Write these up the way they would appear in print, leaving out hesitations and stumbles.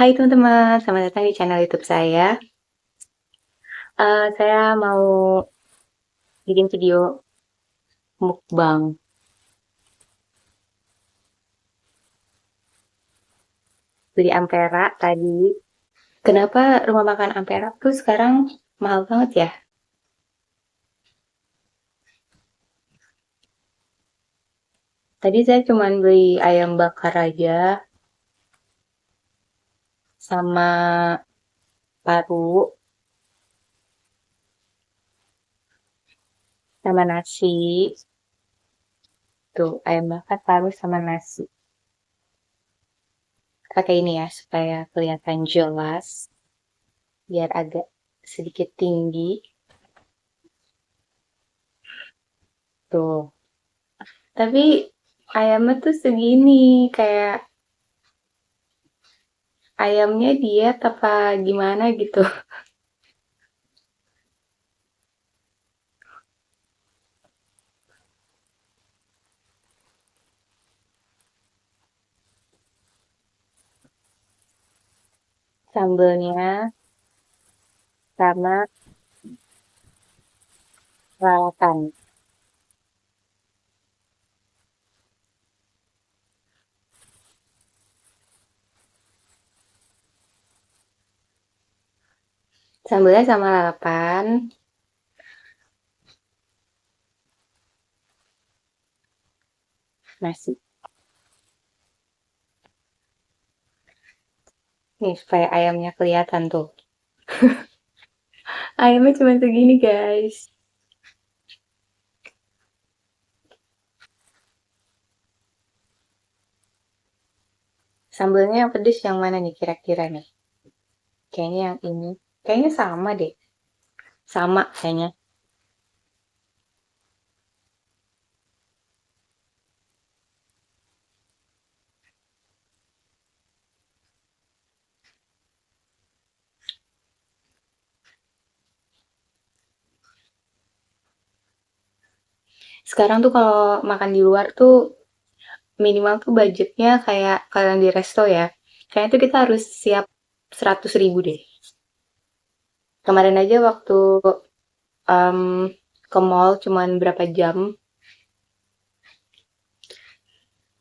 Hai teman-teman, selamat datang di channel YouTube saya. Saya mau bikin video mukbang. Beli Ampera tadi. Kenapa rumah makan Ampera tuh sekarang mahal banget ya? Tadi saya cuma beli ayam bakar aja sama paru sama nasi. Tuh, ayam bakar paru sama nasi. Pakai ini ya supaya kelihatan jelas, biar agak sedikit tinggi. Tuh. Tapi ayamnya tuh segini, kayak ayamnya diet apa gimana gitu. Sambelnya sama lalapan. Sambelnya sama lalapan, nasi. Nih supaya ayamnya kelihatan tuh. Ayamnya cuma segini guys. Sambelnya yang pedes yang mana nih kira-kira nih? Kayaknya yang ini. Kayaknya sama deh. Sama kayaknya. Sekarang tuh kalau makan di luar tuh minimal tuh budgetnya kayak kalau di resto ya. Kayaknya tuh kita harus siap 100.000 deh. Kemarin aja waktu em, ke mall cuman berapa jam.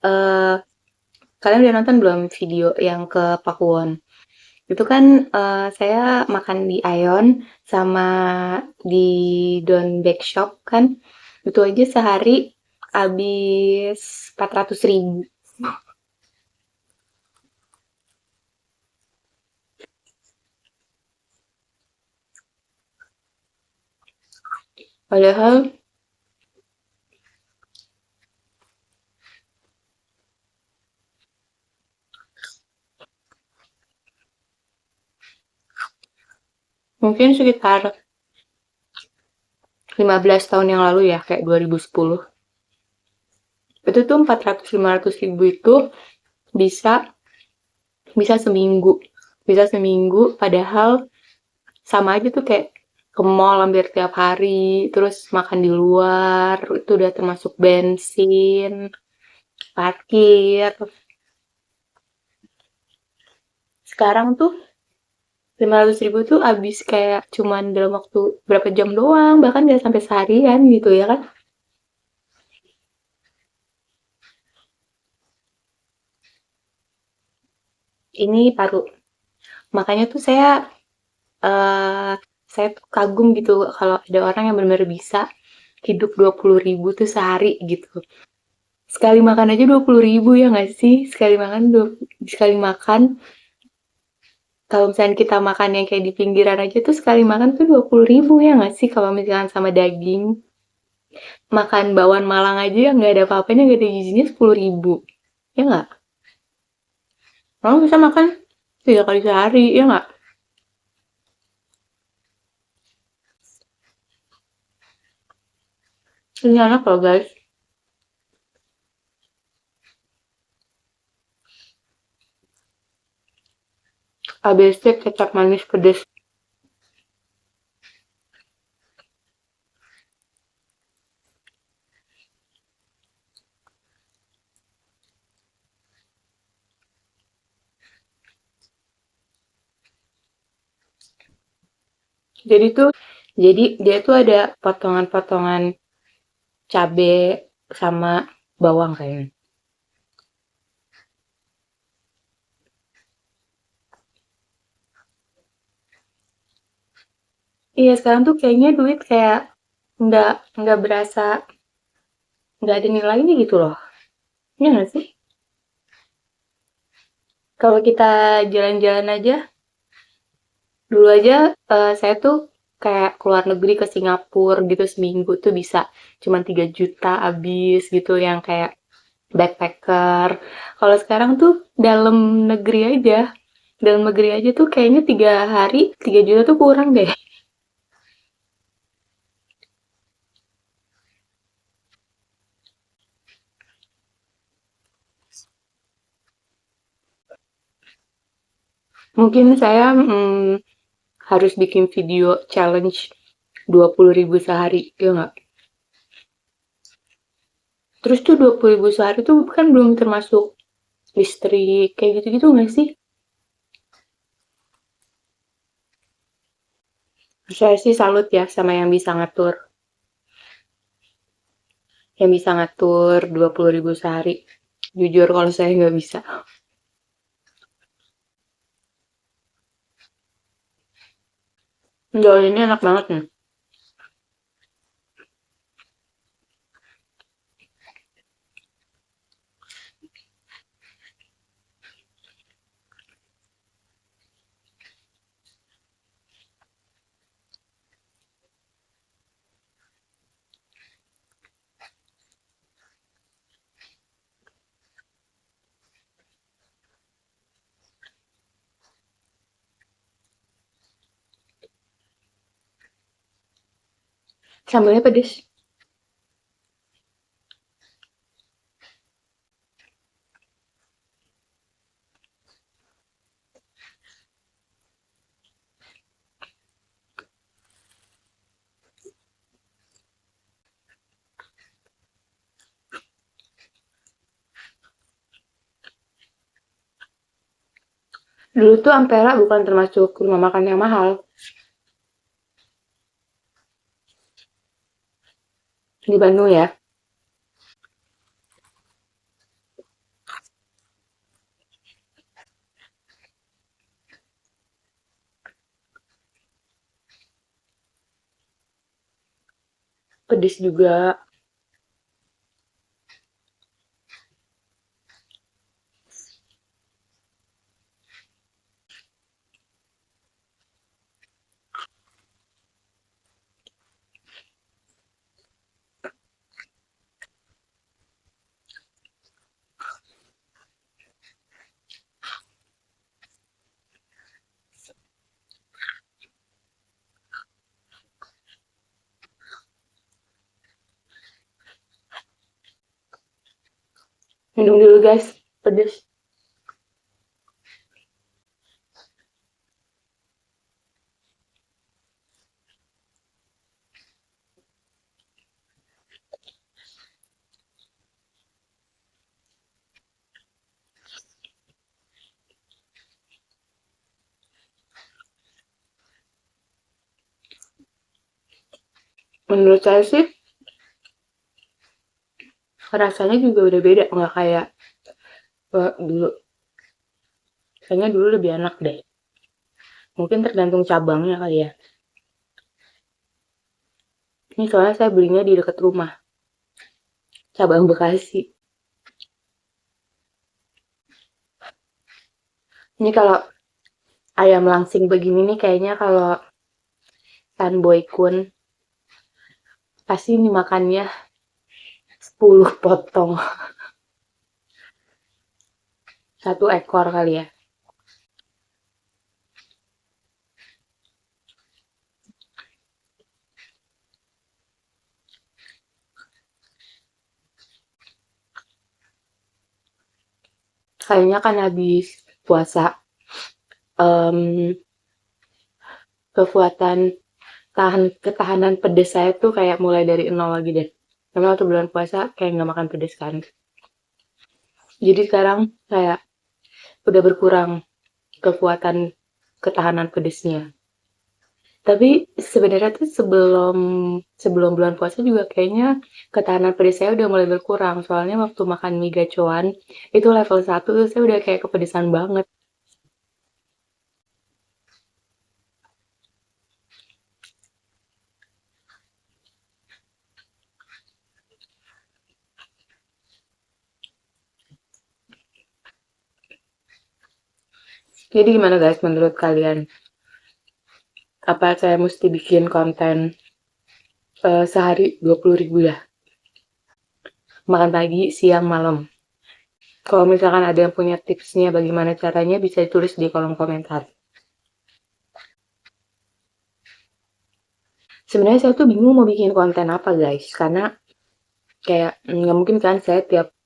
eh Kalian udah nonton belum video yang ke Pakuwon? Itu kan saya makan di Aeon sama di Don Back Shop kan. Itu aja sehari habis 400.000. Padahal mungkin sekitar 15 tahun yang lalu ya, kayak 2010. Itu tuh 400-500 ribu itu bisa bisa seminggu. Bisa seminggu padahal sama aja tuh kayak ke mall hampir tiap hari, terus makan di luar, itu udah termasuk bensin, parkir. Sekarang tuh 500.000 tuh habis kayak cuman dalam waktu berapa jam doang, bahkan nggak sampai seharian gitu ya kan. Ini paru. Makanya tuh eh saya tuh kagum gitu kalau ada orang yang benar-benar bisa hidup 20.000 tuh sehari gitu. Sekali makan aja 20.000 ya nggak sih? Sekali makan kalau misalnya kita makan yang kayak di pinggiran aja tuh sekali makan tuh 20.000 ya nggak sih? Kalau misalkan sama daging, makan bawang Malang aja yang nggak ada apa-apanya, nggak ada gizinya 10.000. Ya nggak? Kamu bisa makan 3 kali sehari, ya nggak? Ini enak loh guys. ABC kecap manis pedes. Jadi dia tuh ada potongan-potongan cabe sama bawang kayaknya. Iya, sekarang tuh kayaknya duit kayak nggak nggak berasa, nggak ada nilainya gitu loh. Iya nggak sih? Kalau kita jalan-jalan aja, dulu aja saya tuh kayak keluar negeri ke Singapura gitu seminggu tuh bisa cuman 3 juta habis gitu yang kayak backpacker. Kalau sekarang tuh dalam negeri aja tuh kayaknya 3 hari 3 juta tuh kurang deh. Mungkin saya harus bikin video challenge 20 ribu sehari, ya nggak? Terus tuh 20 ribu sehari tuh kan belum termasuk listrik, kayak gitu-gitu nggak sih? Saya sih salut ya sama yang bisa ngatur 20 ribu sehari. Jujur kalau saya nggak bisa. Enggak, ini enak banget nih. Sambalnya pedes. Dulu tuh Ampera bukan termasuk rumah makan yang mahal di Bandung ya. Pedes juga. Minum dulu guys, pedes. Menurut saya sih rasanya juga udah beda, nggak kayak dulu. Kayaknya dulu lebih enak deh. Mungkin tergantung cabangnya kali ya. Ini soalnya saya belinya di dekat rumah, cabang Bekasi. Ini kalau ayam langsing begini nih kayaknya kalau Sunboy Kun pasti ini makannya 10 potong. Satu ekor kali ya. Kayaknya kan habis puasa em, kekuatan ketahanan pedes saya tuh kayak mulai dari nol lagi deh. Karena waktu bulan puasa kayak nggak makan pedes kan. Jadi sekarang kayak udah berkurang kekuatan ketahanan pedesnya. Tapi sebenarnya tuh sebelum sebelum bulan puasa juga kayaknya ketahanan pedes saya udah mulai berkurang. Soalnya waktu makan mie gacoan itu level 1 tuh saya udah kayak kepedesan banget. Jadi gimana guys menurut kalian? Apa saya mesti bikin konten sehari 20.000 ya? Makan pagi, siang, malam. Kalau misalkan ada yang punya tipsnya bagaimana caranya bisa ditulis di kolom komentar. Sebenarnya saya tuh bingung mau bikin konten apa guys, karena kayak nggak mungkin kan saya tiap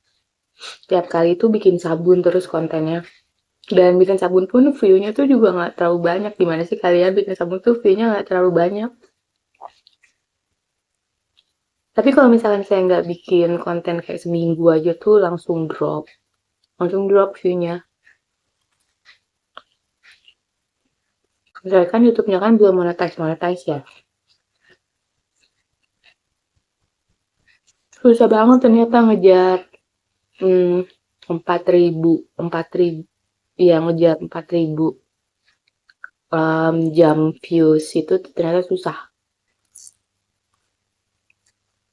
tiap kali tuh bikin sabun terus kontennya. Dan bikin sabun pun view-nya tuh juga nggak terlalu banyak. Gimana sih kalian bikin sabun tuh view-nya nggak terlalu banyak. Tapi kalau misalkan saya nggak bikin konten kayak seminggu aja tuh langsung drop. Langsung drop view-nya. Misalkan YouTube-nya kan belum monetize ya. Susah banget ternyata ngejar 4.000 ya ngejar 4.000 jam views itu ternyata susah.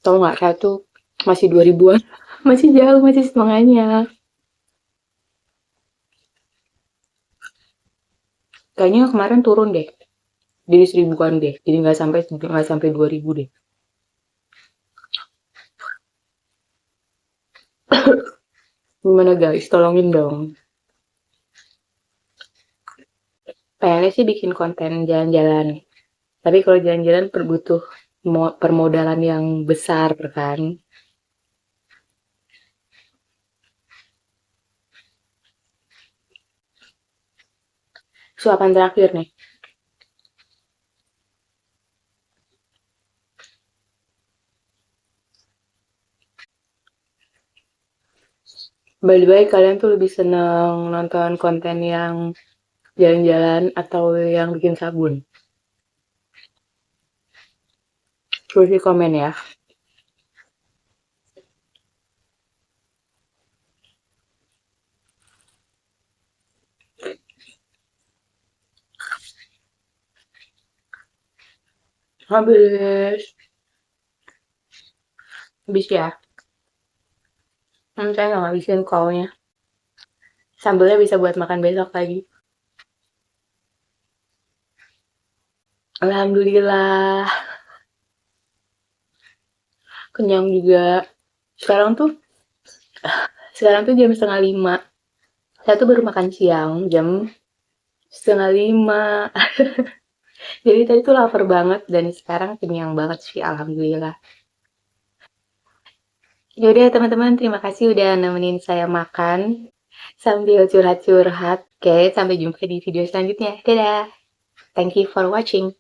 Tahu nggak saya tuh masih 2000-an, masih jauh, masih setengahnya. Kayaknya kemarin turun deh, jadi 1000-an deh, jadi nggak sampai 2000 deh. Gimana guys, tolongin dong. Pengennya sih bikin konten jalan-jalan, tapi kalau jalan-jalan butuh permodalan yang besar kan. Suapan terakhir nih. By the way, kalian tuh lebih seneng nonton konten yang jalan-jalan atau yang bikin sabun? Tulis di komen ya. Habis. Habis ya. Saya nggak ngabisin call-nya. Sambelnya bisa buat makan besok lagi. Alhamdulillah. Kenyang juga. Sekarang tuh sekarang tuh jam 4:30. Saya tuh baru makan siang jam 4:30. Jadi tadi tuh lapar banget dan sekarang kenyang banget sih, alhamdulillah. Yaudah teman-teman, terima kasih udah nemenin saya makan sambil curhat-curhat. Oke, sampai jumpa di video selanjutnya. Dadah. Thank you for watching.